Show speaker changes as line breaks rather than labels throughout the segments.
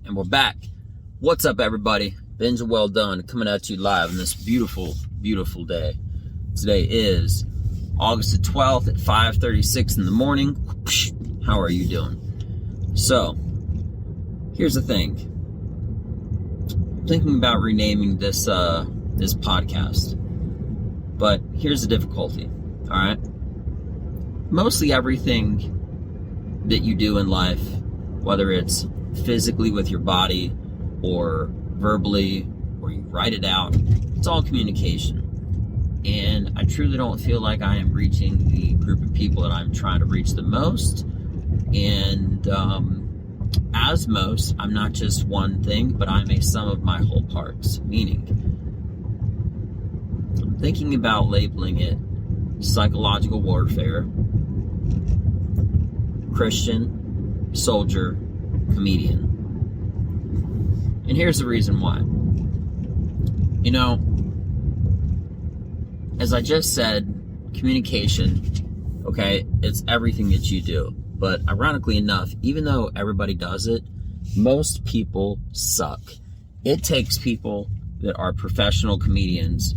And we're back. What's up, everybody? Benja Welldone coming at you live on this beautiful, beautiful day. Today is August the 12th at 5:36 in the morning. How are you doing? So, here's the thing. I'm thinking about renaming this podcast. But here's the difficulty, all right? Mostly everything that you do in life, whether it's physically with your body or verbally or you write it out, it's all communication. And I truly don't feel like I am reaching the group of people that I'm trying to reach the most. And as most, I'm not just one thing, but I'm a sum of my whole parts. Meaning, I'm thinking about labeling it psychological warfare, Christian, soldier, comedian. And here's the reason why. You know, as I just said, communication, okay, it's everything that you do. But ironically enough, even though everybody does it, most people suck. It takes people that are professional comedians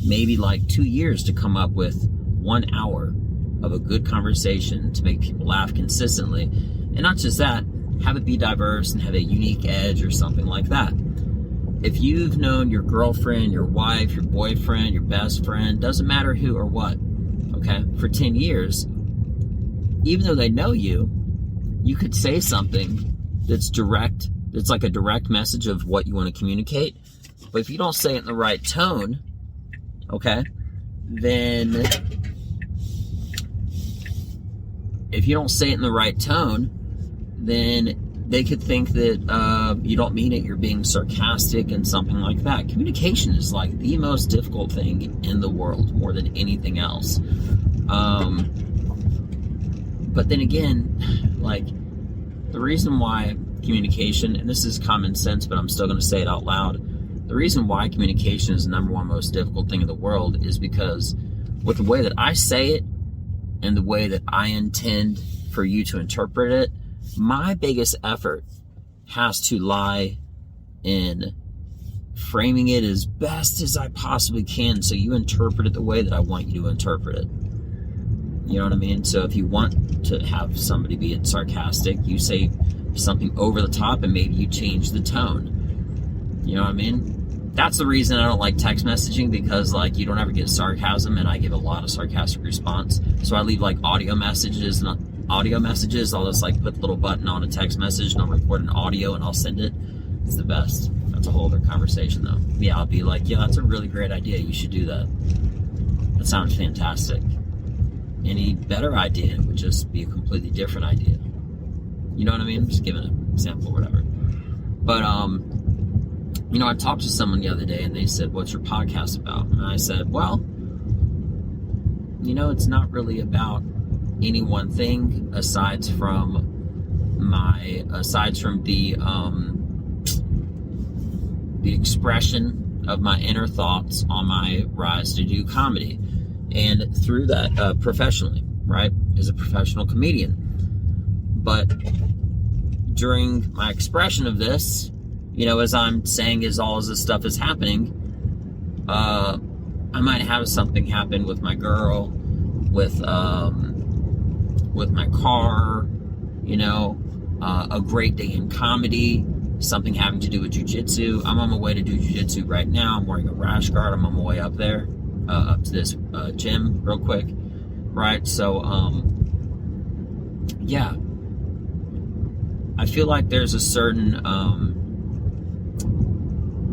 maybe like 2 years to come up with 1 hour of a good conversation to make people laugh consistently. And not just that, have it be diverse and have a unique edge or something like that. If you've known your girlfriend, your wife, your boyfriend, your best friend, doesn't matter who or what, okay, for 10 years, even though they know you, you could say something that's direct, that's like a direct message of what you want to communicate. But if you don't say it in the right tone, okay, then if you don't say it in the right tone, then they could think that you don't mean it, you're being sarcastic and something like that. Communication is like the most difficult thing in the world, more than anything else. But then again, like, the reason why communication, and this is common sense, but I'm still going to say it out loud, the reason why communication is the number one most difficult thing in the world is because with the way that I say it and the way that I intend for you to interpret it, my biggest effort has to lie in framing it as best as I possibly can so you interpret it the way that I want you to interpret it. You know what I mean? So if you want to have somebody be sarcastic, you say something over the top and maybe you change the tone. You know what I mean? That's the reason I don't like text messaging, because like you don't ever get sarcasm and I give a lot of sarcastic response. So I leave like audio messages. I'll just like put the little button on a text message and I'll record an audio and I'll send it. It's the best. That's a whole other conversation though. Yeah, I'll be like, yeah, that's a really great idea. You should do that. That sounds fantastic. Any better idea would just be a completely different idea. You know what I mean? I'm just giving an example or whatever. But, you know, I talked to someone the other day and they said, what's your podcast about? And I said, well, you know, it's not really about any one thing aside from the expression of my inner thoughts on my rise to do comedy. And through that, professionally, right, as a professional comedian. But during my expression of this, you know, as I'm saying, as all of this stuff is happening, I might have something happen with my girl, with my car, you know, a great day in comedy, something having to do with jiu-jitsu. I'm on my way to do jiu-jitsu right now. I'm wearing a rash guard. I'm on my way up there. Up to this gym real quick, right? So, yeah, I feel like there's a certain,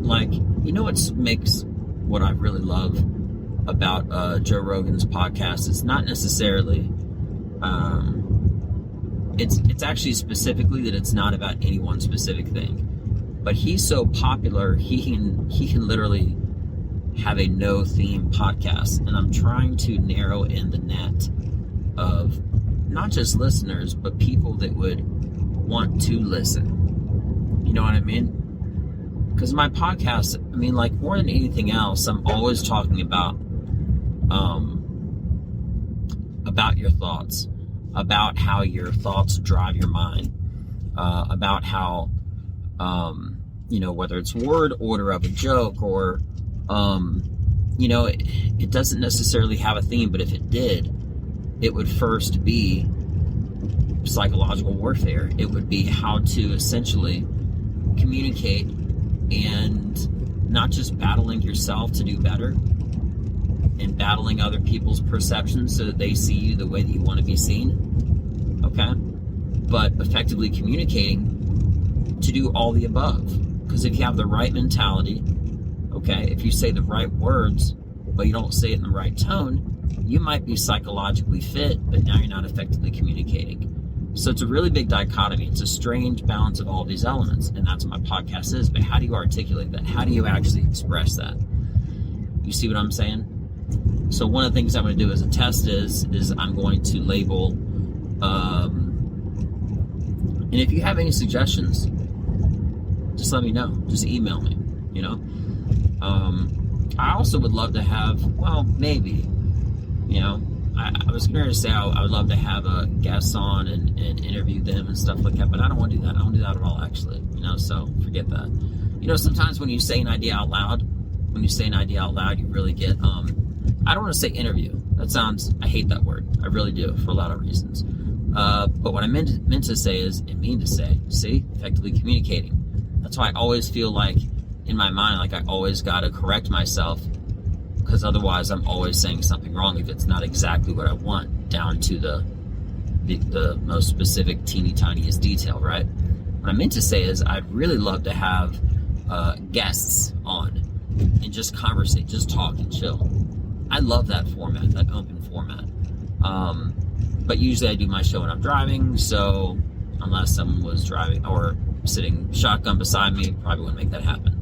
like, you know what makes what I really love about Joe Rogan's podcast? It's not necessarily, it's actually specifically that it's not about any one specific thing, but he's so popular, he can literally have a no theme podcast, and I'm trying to narrow in the net of not just listeners, but people that would want to listen. You know what I mean? Because my podcast, I mean, like, more than anything else, I'm always talking about your thoughts, about how your thoughts drive your mind, about how Whether it's word order of a joke or, it doesn't necessarily have a theme, but if it did, it would first be psychological warfare. It would be how to essentially communicate and not just battling yourself to do better and battling other people's perceptions so that they see you the way that you want to be seen, okay? But effectively communicating to do all the above. Because if you have the right mentality, okay, if you say the right words, but you don't say it in the right tone, you might be psychologically fit, but now you're not effectively communicating. So it's a really big dichotomy. It's a strange balance of all these elements, and that's what my podcast is. But how do you articulate that? How do you actually express that? You see what I'm saying? So one of the things I'm going to do as a test is I'm going to label, and if you have any suggestions, just let me know. Just email me, I also would love to have, maybe, I was going to say I would love to have guests on and interview them and stuff like that, but I don't want to do that. I don't do that at all, actually, so forget that. Sometimes when you say an idea out loud, you really get, I don't want to say interview. I hate that word. I really do, for a lot of reasons. But what I meant to say is, effectively communicating. That's why I always feel like, in my mind, like I always got to correct myself, because otherwise I'm always saying something wrong if it's not exactly what I want, down to the most specific, teeny tiniest detail, right? What I meant to say is I'd really love to have guests on and just conversate, just talk and chill. I love that format, that open format. But usually I do my show when I'm driving, so unless someone was driving or sitting shotgun beside me, probably wouldn't make that happen.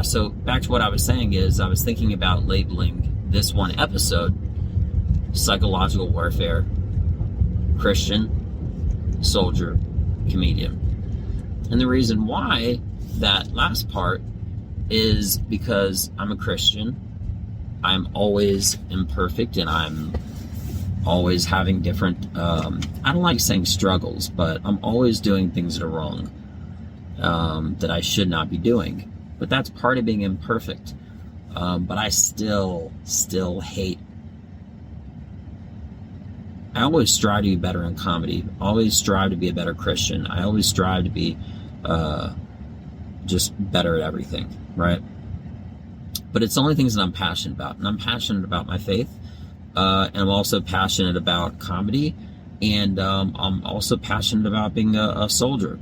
So back to what I was saying is I was thinking about labeling this one episode psychological warfare, Christian, soldier, comedian. And the reason why that last part is because I'm a Christian. I'm always imperfect, and I'm always having different, I don't like saying struggles, but I'm always doing things that are wrong, that I should not be doing. But that's part of being imperfect. But I still hate. I always strive to be better in comedy. Always strive to be a better Christian. I always strive to be just better at everything, right? But it's the only things that I'm passionate about. And I'm passionate about my faith. And I'm also passionate about comedy. And I'm also passionate about being a soldier.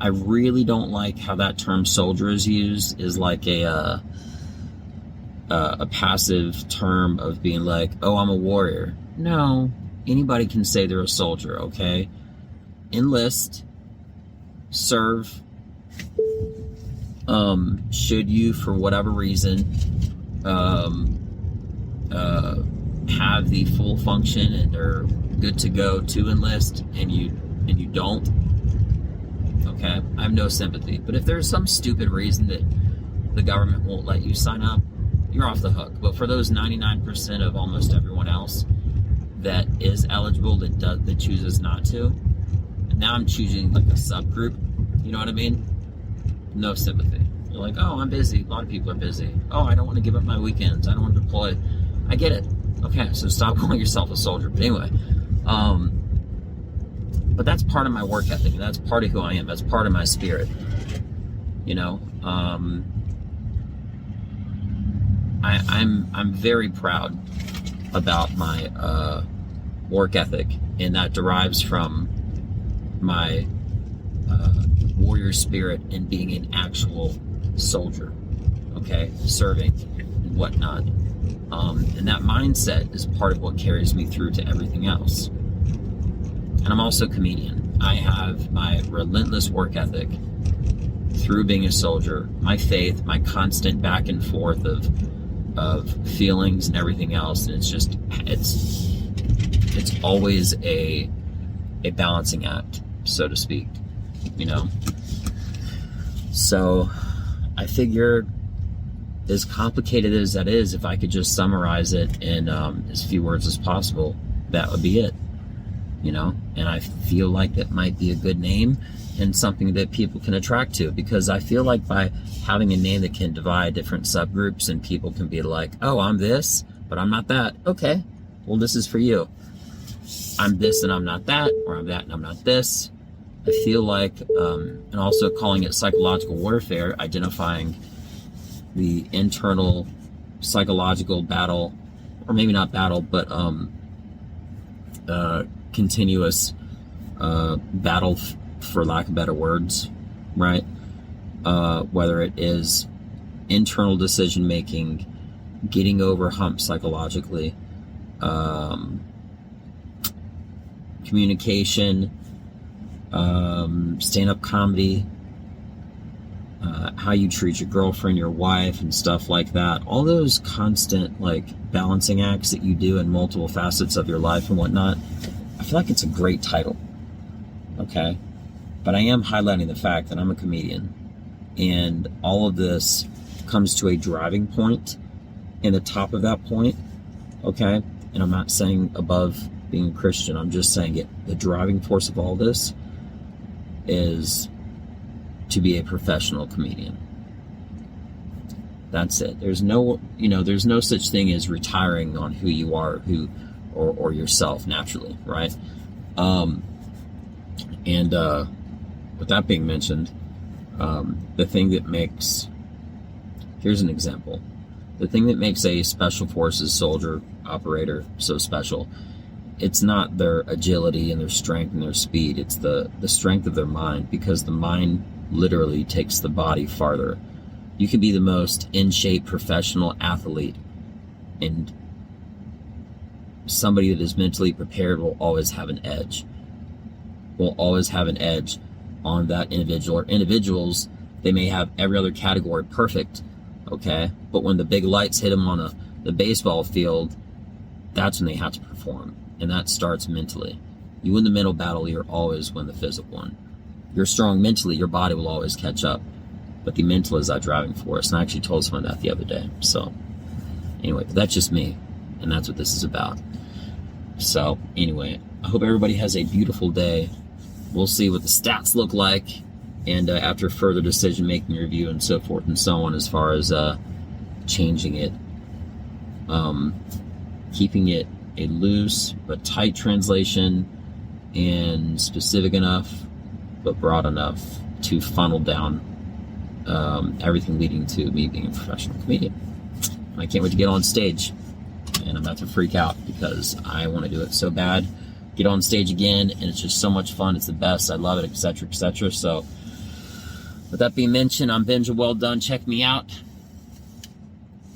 I really don't like how that term soldier is used, is like a passive term of being like, oh, I'm a warrior. No, anybody can say they're a soldier, okay? Enlist, serve, should you, for whatever reason, have the full function and are good to go to enlist, and you don't, okay, I have no sympathy. But if there's some stupid reason that the government won't let you sign up, you're off the hook. But for those 99% of almost everyone else that is eligible, that chooses not to, and now I'm choosing like a subgroup, you know what I mean? No sympathy. You're like, oh, I'm busy. A lot of people are busy. Oh, I don't want to give up my weekends. I don't want to deploy. I get it. Okay, so stop calling yourself a soldier. But anyway, but that's part of my work ethic. That's part of who I am. That's part of my spirit. I'm very proud about my work ethic, and that derives from my warrior spirit and being an actual soldier, okay, serving and whatnot. And that mindset is part of what carries me through to everything else. And I'm also a comedian. I have my relentless work ethic through being a soldier, my faith, my constant back and forth of feelings and everything else. And it's always a balancing act, so to speak, So I figure, as complicated as that is, if I could just summarize it in as few words as possible, that would be it. and I feel like that might be a good name and something that people can attract to, because I feel like by having a name that can divide different subgroups and people can be like, oh, I'm this, but I'm not that. Okay, well, this is for you. I'm this and I'm not that, or I'm that and I'm not this. I feel like, and also calling it psychological warfare, identifying the internal psychological battle, or maybe not battle, but continuous battle, for lack of better words, right? Whether it is internal decision making, getting over humps psychologically, communication, stand-up comedy, how you treat your girlfriend, your wife, and stuff like that. All those constant balancing acts that you do in multiple facets of your life and whatnot. I feel like it's a great title. Okay? But I am highlighting the fact that I'm a comedian, and all of this comes to a driving point, and the top of that point, okay? And I'm not saying above being a Christian, I'm just saying the driving force of all this is to be a professional comedian. That's it. There's no such thing as retiring on who you are, or yourself naturally, right? With that being mentioned, the thing that makes, here's an example. The thing that makes a special forces soldier operator so special, it's not their agility and their strength and their speed. It's the strength of their mind, because the mind literally takes the body farther. You can be the most in-shape professional athlete, and somebody that is mentally prepared will always have an edge. Will always have an edge on that individual, or individuals. They may have every other category perfect, okay? But when the big lights hit them on the baseball field, that's when they have to perform. And that starts mentally. You win the mental battle, you'll always win the physical one. You're strong mentally, your body will always catch up. But the mental is that driving force. And I actually told someone that the other day. So, anyway, but that's just me. And that's what this is about. So, anyway, I hope everybody has a beautiful day. We'll see what the stats look like. And after further decision-making review and so forth and so on, as far as changing it. Keeping it a loose but tight translation, and specific enough but broad enough to funnel down everything leading to me being a professional comedian. I can't wait to get on stage, and I'm about to freak out because I want to do it so bad. Get on stage again, and it's just so much fun. It's the best. I love it, etc., etc. So, with that being mentioned, I'm Benja Welldone. Check me out.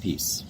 Peace.